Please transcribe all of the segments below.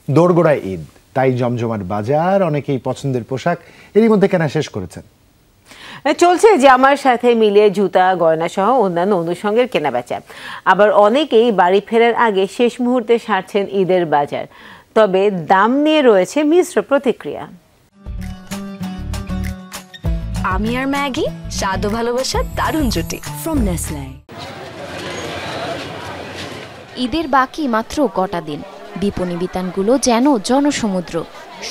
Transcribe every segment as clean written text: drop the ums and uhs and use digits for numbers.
দোরগোড়ায় ঈদ, তাই জমজমাট বাজার, অনেকেই পছন্দের পোশাক এরই মধ্যে কেনা শেষ করেছেন। চলছে জামার সাথে মিলিয়ে জুতা, গয়না সহ অন্যান্য অনুষঙ্গের কেনাবেচা। আবার অনেকেই বাড়ি ফেরার আগে শেষ মুহূর্তে সারছেন ঈদের বাজার। তবে দাম নিয়ে রয়েছে মিশ্র প্রতিক্রিয়া। আমি আর ম্যাগি, স্বাদ ও ভালোবাসার দারুণ জুটি ফ্রম নেসলে। ঈদের বাকি মাত্র কটা দিন, বিপণী বিতানগুলো যেন জনসমুদ্র।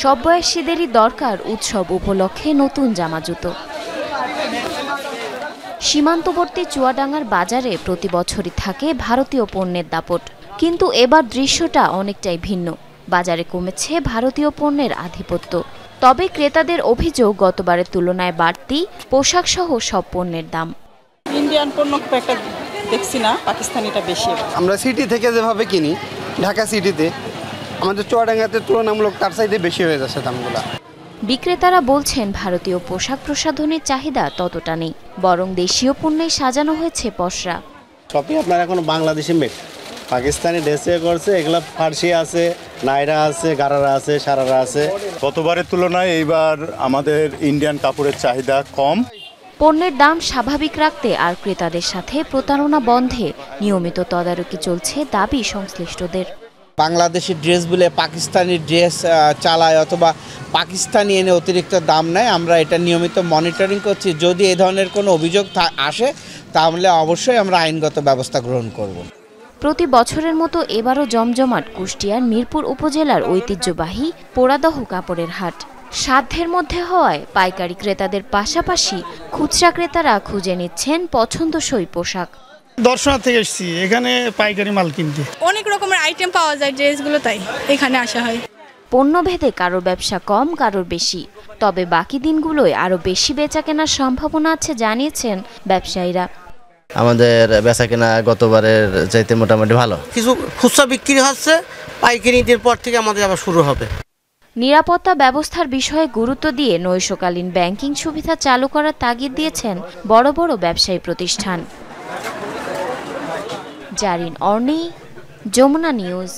সব বয়সীদেরই দরকার উৎসব উপলক্ষে নতুন জামা জুতো। সীমান্তবর্তী চুয়াডাঙ্গার বাজারে প্রতি বছরই থাকে ভারতীয় পণ্যের দাপট, কিন্তু এবার দৃশ্যটা অনেকটাই ভিন্ন। বাজারে কমেছে ভারতীয় পণ্যের আধিপত্য, তবে ক্রেতাদের অভিযোগ গতবারের তুলনায় বাড়তি পোশাক সহ সব পণ্যের দাম। ইন্ডিয়ান পণ্য খুব একটা দেখছি না, পাকিস্তানিটা বেশি। আমরা সিটি থেকে যেভাবে কিনি, ঢাকা সিটিতে আমাদের চুয়াডাঙ্গাতে তুলনামূলক তার চাইতে বেশি হয়ে যাচ্ছে দামগুলো। বিক্রেতারা বলছেন ভারতীয় পোশাক প্রসাধনের চাহিদা ততটা নেই, বরং দেশীয় পণ্যে সাজানো হয়েছে পসরা। সবই আপনার এখন বাংলাদেশি মেড, পাকিস্তানি ড্রেসে করছে, এগুলো ফার্সি আছে, নাইরা আছে, গারারা আছে, সারারা আছে। গতবারের তুলনায় এইবার আমাদের ইন্ডিয়ান কাপড়ের চাহিদা কম। পণ্যের দাম স্বাভাবিক রাখতে আর ক্রেতাদের সাথে প্রতারণা বন্ধে নিয়মিত তদারকি চলছে দাবি সংশ্লিষ্টদের। বাংলাদেশি ড্রেস বলে পাকিস্তানি ড্রেস চালায় অথবা পাকিস্তানি এনে অতিরিক্ত দাম নেয়, আমরা এটা নিয়মিত মনিটরিং করছি। যদি এই ধরনের কোনো অভিযোগ আসে তাহলে অবশ্যই আমরা আইনগত ব্যবস্থা গ্রহণ করব। প্রতি বছরের মতো এবারও জমজমাট কুষ্টিয়ার মিরপুর উপজেলার ঐতিহ্যবাহী পোড়াদহ কাপড়ের হাট। সাধ্যের মধ্যে হওয়ায় পাইকারি ক্রেতাদের পাশাপাশি খুচরা ক্রেতারা খুঁজে নিচ্ছেন পছন্দসই পোশাক। দর্শনা থেকে এসেছি এখানে পাইকারি মাল কিনতে। অনেক রকমের আইটেম পাওয়া যায় ড্রেসগুলো, তাই এখানে আসা হয়। পণ্যভেদে কারোর ব্যবসা কম, কারোর বেশি, তবে বাকি দিনগুলোয় আরও বেশি বেচা কেনার সম্ভাবনা আছে জানিয়েছেন ব্যবসায়ীরা। আমাদের বেচা কেনা গতবারের চাইতে মোটামুটি ভালো। কিছু খুচরা বিক্রি হচ্ছে, পাইকারি ঈদের পর থেকে আমাদের আবার শুরু হবে। নিরাপত্তা ব্যবস্থার বিষয়ে গুরুত্ব দিয়ে নৈশকালীন ব্যাংকিং সুবিধা চালু করার তাগিদ দিয়েছেন বড় বড় ব্যবসায়ী প্রতিষ্ঠান। জারিন অর্নি, যমুনা নিউজ।